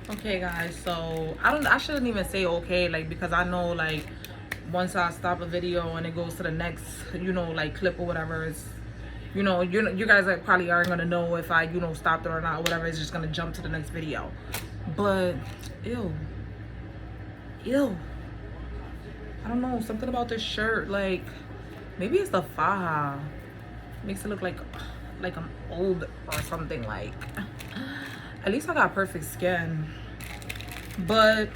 Okay guys, so I shouldn't even say okay, like, because I know, like, once I stop a video and it goes to the next, like, clip or whatever, it's, you guys, like, probably aren't gonna know if I, stopped it or not or whatever. It's just gonna jump to the next video. But ew, I don't know, something about this shirt, like, maybe it's the faja makes it look like I'm old or something. Like, at least I got perfect skin. But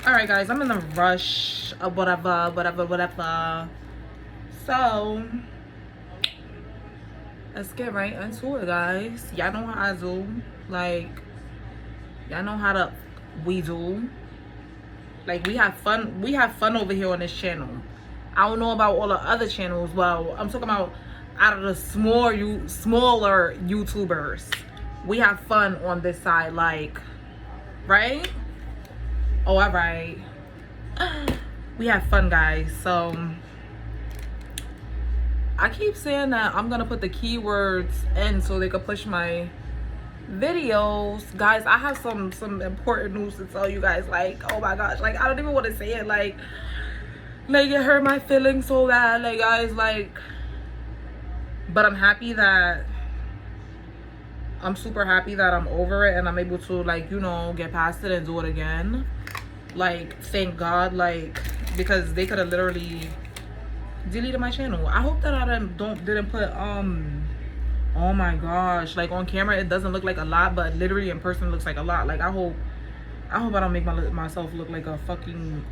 all right guys, I'm in a rush of whatever. So let's get right into it, guys. Y'all know how I do. Like, y'all know how to we do. Like, we have fun over here on this channel. I don't know about all the other channels. Well, I'm talking about out of the smaller YouTubers. We have fun on this side, like, right? Oh, all right. We have fun, guys. So I keep saying that I'm gonna put the keywords in so they could push my videos. Guys, I have some important news to tell you guys. Like, oh my gosh, like, I don't even want to say it. Like it hurt my feelings so bad, like, guys, like, but I'm super happy that I'm over it and I'm able to, like, get past it and do it again. Like, thank God, like, because they could have literally deleted my channel. I hope that I didn't put oh my gosh, like, on camera it doesn't look like a lot, but literally in person it looks like a lot. Like, I hope I don't make myself look like a freaking,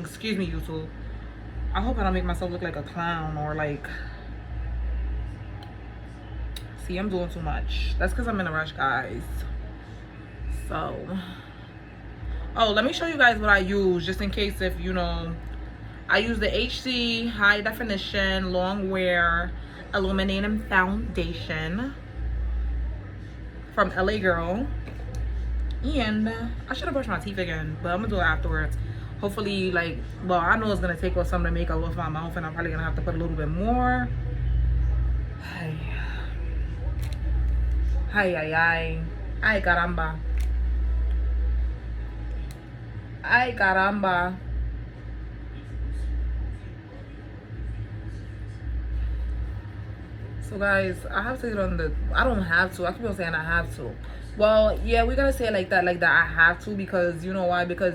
excuse me, YouTube, I hope I don't make myself look like a clown or, like, see, I'm doing too much. That's because I'm in a rush, guys. So, oh, let me show you guys what I use, just in case, if I use the HD high definition long wear illuminating foundation from LA Girl. And I should have brushed my teeth again, but I'm gonna do it afterwards. Hopefully, like, well, I know it's gonna take off some of the makeup off my mouth, and I'm probably gonna have to put a little bit more. Ay caramba. Ay caramba. So guys, I have to get on the, I don't have to, I keep on saying I have to. Well, yeah, we're gonna say it like that, I have to, because you know why? Because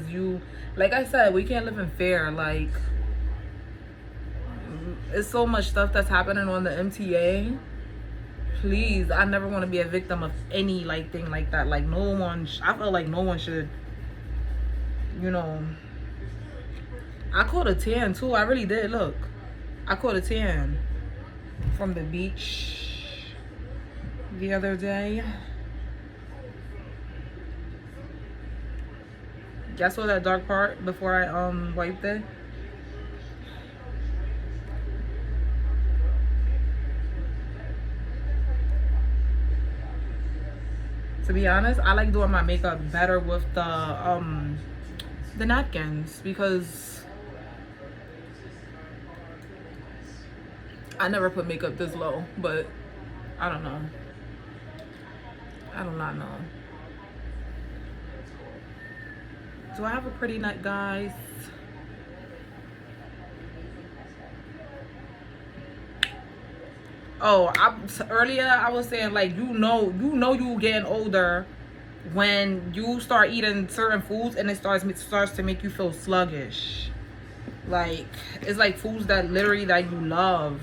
like I said, we can't live in fear. Like, it's so much stuff that's happening on the MTA. Please, I never want to be a victim of any, like, thing like that. Like, no one, I feel like no one should, I caught a tan too. I really did. Look, I caught a tan from the beach the other day. Y'all saw that dark part before I wiped it? To be honest, I like doing my makeup better with the napkins, because I never put makeup this low, but I don't know. I do not know. Do I have a pretty night, guys? Oh, earlier I was saying, like, you getting older when you start eating certain foods and it starts to make you feel sluggish. Like, it's like foods that literally that you love,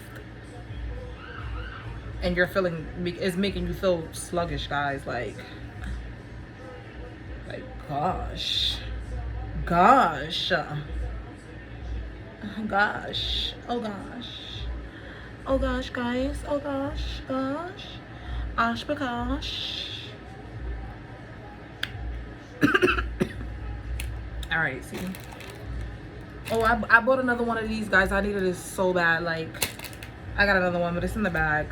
and you're feeling is making you feel sluggish, guys. Like gosh, oh gosh, oh gosh, guys, oh gosh, gosh. All right, see. Oh, I bought another one of these, guys. I needed this so bad. Like, I got another one, but it's in the bag.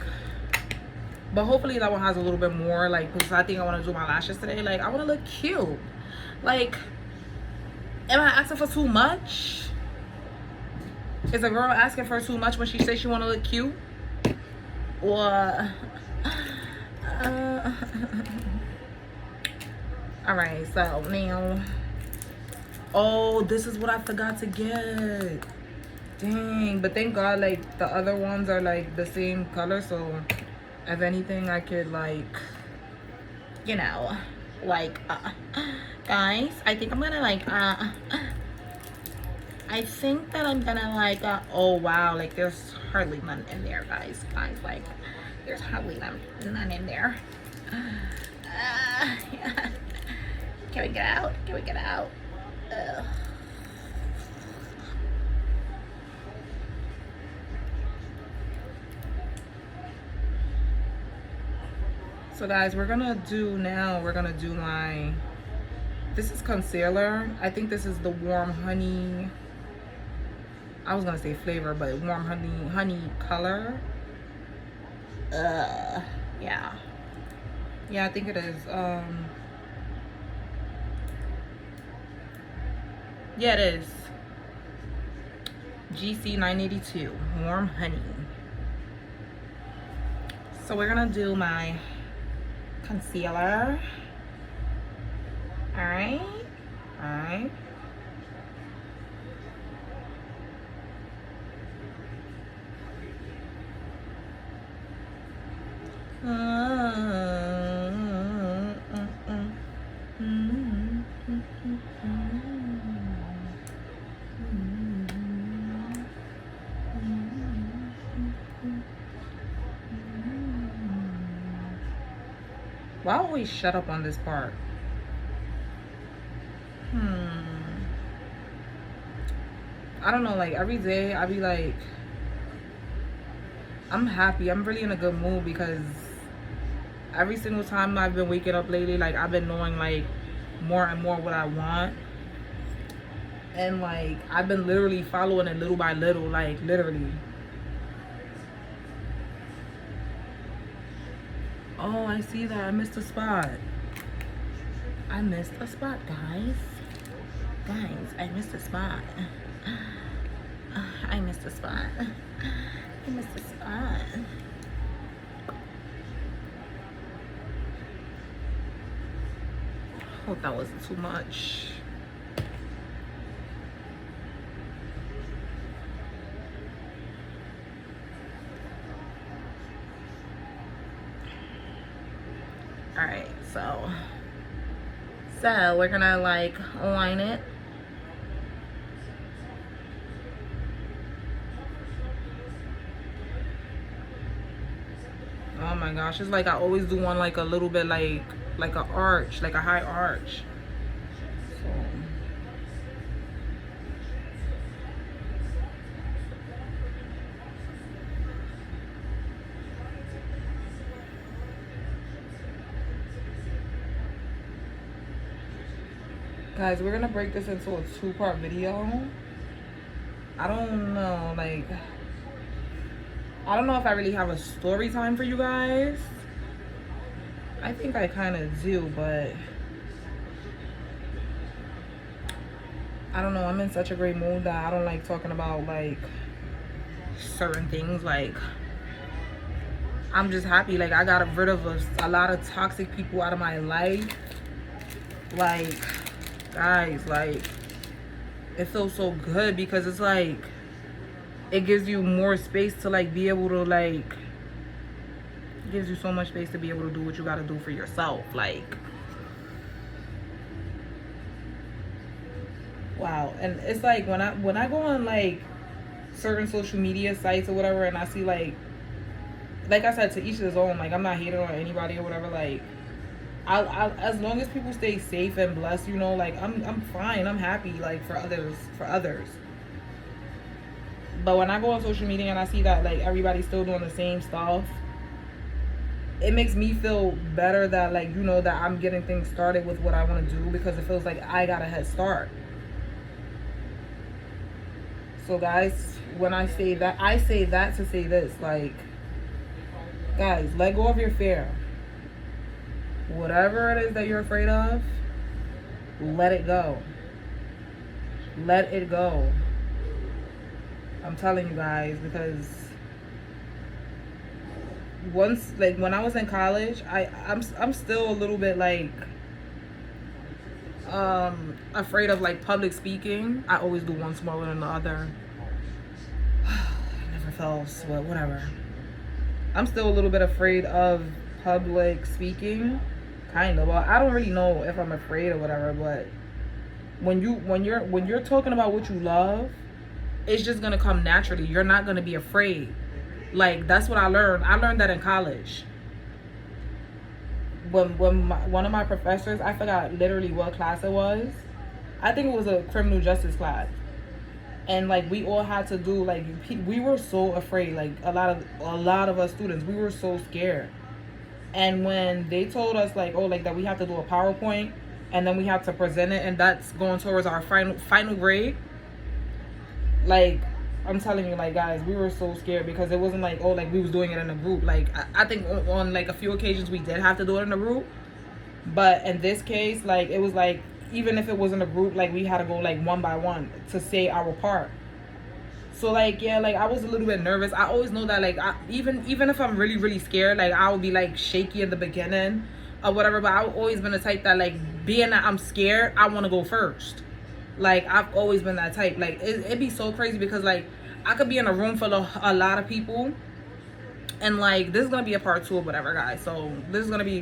But hopefully that one has a little bit more, like, because I think I want to do my lashes today. Like, I want to look cute. Like, am I asking for too much? Is a girl asking for too much when she says she want to look cute? Or All right, so now, oh, this is what I forgot to get. Dang, but thank God, like, the other ones are, like, the same color, so if anything, I could, like, you know, like, guys, I think I'm gonna, like, I think that I'm gonna, like, oh, wow, like, there's hardly none in there, guys, like, there's hardly none in there. Yeah. Can we get out? Can we get out? Ugh. So guys, we're gonna do my, this is concealer. I think this is the warm honey, I was gonna say flavor, but warm honey color. Yeah, I think it is. Yeah, it is GC 982 warm honey. So we're gonna do my concealer. All right. Why always shut up on this part? I don't know, like every day I be like, I'm happy. I'm really in a good mood because every single time I've been waking up lately, like I've been knowing like more and more what I want. And like I've been literally following it little by little, like literally. Oh, I see that. I missed a spot. I missed a spot, guys. I missed a spot. I missed a spot. I missed a spot. Hope that wasn't too much. All right, so we're gonna like line it. Oh my gosh, it's like I always do one like a little bit like an arch, like a high arch. So guys, we're gonna break this into a 2-part video. I don't know, like I don't know if I really have a story time for you guys. I think I kind of do, but I don't know. I'm in such a great mood that I don't like talking about like certain things. Like I'm just happy. Like I got rid of a lot of toxic people out of my life. Like guys, like it feels so good because it's like it gives you more space to like be able to like, it gives you so much space to be able to do what you got to do for yourself. Like wow. And it's like when I go on like certain social media sites or whatever and I see like I said, to each his own. Like I'm not hating on anybody or whatever. Like I as long as people stay safe and blessed, you know, like I'm fine. I'm happy like for others. But when I go on social media and I see that like everybody's still doing the same stuff, it makes me feel better that like, you know, that I'm getting things started with what I want to do because it feels like I got a head start. So guys, when I say that to say this, like guys, let go of your fear. Whatever it is that you're afraid of, let it go. Let it go. I'm telling you guys, because once, like when I was in college, I'm still a little bit like afraid of like public speaking. I always do one smaller than the other. Never fails, but whatever. I'm still a little bit afraid of public speaking, kind of. Well, I don't really know if I'm afraid or whatever, but when you're talking about what you love, it's just gonna come naturally. You're not gonna be afraid. Like, that's what I learned. I learned that in college. One of my professors, I forgot literally what class it was. I think it was a criminal justice class. And like we all had to do, like, we were so afraid. Like a lot of us students, we were so scared. And when they told us like, oh, like that we have to do a PowerPoint and then we have to present it, and that's going towards our final grade, like, I'm telling you, like, guys, we were so scared because it wasn't like, oh, like we was doing it in a group. Like I think on like a few occasions we did have to do it in a group, but in this case, like, it was like, even if it wasn't a group, like we had to go like one by one to say our part. So like, yeah, like I was a little bit nervous. I always know that, like, even if I'm really scared, like I would be like shaky in the beginning or whatever, but I've always been the type that, like, being that I'm scared, I want to go first. Like, I've always been that type. Like, it'd be so crazy because, like, I could be in a room full of a lot of people, and like, this is gonna be a part 2 or whatever, guys. So this is gonna be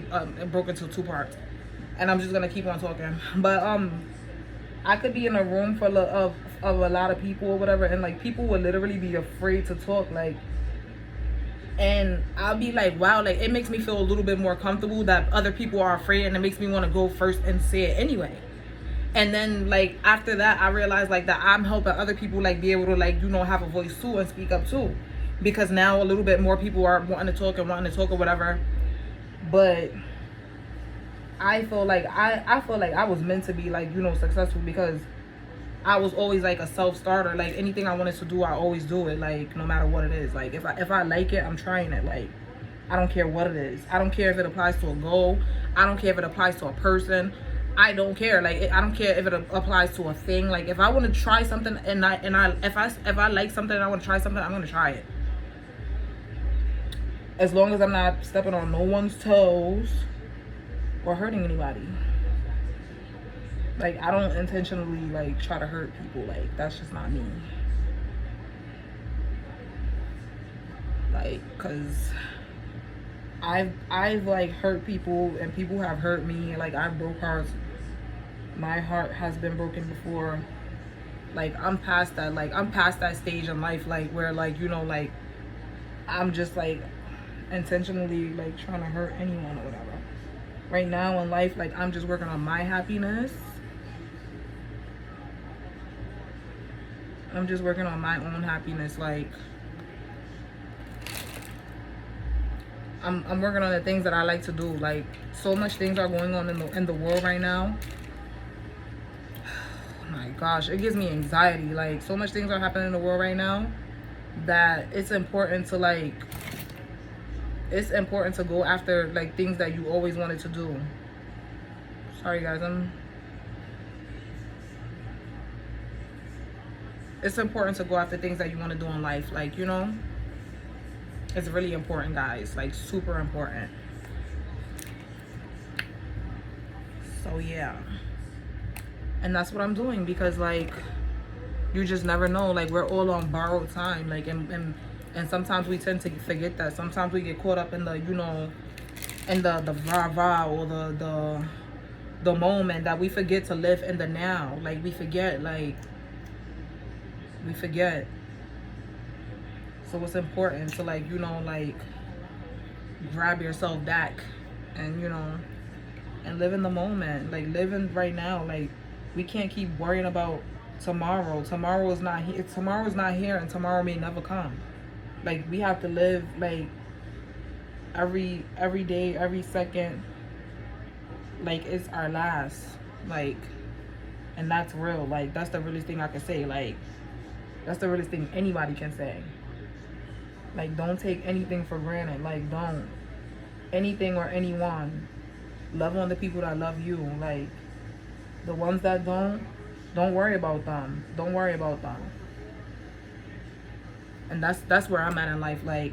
broken into 2 parts, and I'm just gonna keep on talking. But I could be in a room full of a lot of people or whatever, and like people would literally be afraid to talk, like, and I'll be like, wow, like it makes me feel a little bit more comfortable that other people are afraid, and it makes me want to go first and say it anyway. And then like after that, I realized like that I'm helping other people like be able to, like, you know, have a voice too and speak up too, because now a little bit more people are wanting to talk or whatever. But I feel like I feel like I was meant to be, like, you know, successful, because I was always like a self-starter. Like anything I wanted to do, I always do it, like no matter what it is. Like if I like it, I'm trying it. Like I don't care what it is. I don't care if it applies to a goal. I don't care if it applies to a person. I don't care. Like I don't care if it applies to a thing. Like if I want to try something if I like something and I want to try something, I'm gonna try it. As long as I'm not stepping on no one's toes or hurting anybody. Like I don't intentionally like try to hurt people. Like that's just not me. Like, cause I've like hurt people and people have hurt me. Like I broke hearts. My heart has been broken before. Like I'm past that. Like I'm past that stage in life, like where, like, you know, like I'm just like intentionally like trying to hurt anyone or whatever. Right now in life, like I'm just working on my happiness. I'm just working on my own happiness. Like I'm working on the things that I like to do. Like so much things are going on in the world right now. Oh my gosh, it gives me anxiety. Like so much things are happening in the world right now that it's important to go after like things that you always wanted to do. Sorry guys, it's important to go after things that you want to do in life. Like, you know, it's really important, guys. Like super important. So yeah, and that's what I'm doing, because like you just never know. Like we're all on borrowed time. Like and sometimes we tend to forget that. Sometimes we get caught up in the, you know, in the rah-rah or the moment, that we forget to live in the now. Like we forget. So it's important to, like, you know, like grab yourself back and, you know, and live in the moment. Like living right now. Like we can't keep worrying about tomorrow. Tomorrow is not here. Tomorrow's not here, and tomorrow may never come. Like we have to live like every day, every second, like it's our last. Like, and that's real. Like that's the realest thing I can say. Like that's the realest thing anybody can say. Like don't take anything for granted. Like don't. Anything or anyone. Love on the people that love you. Like the ones that don't worry about them. Don't worry about them. And that's where I'm at in life. Like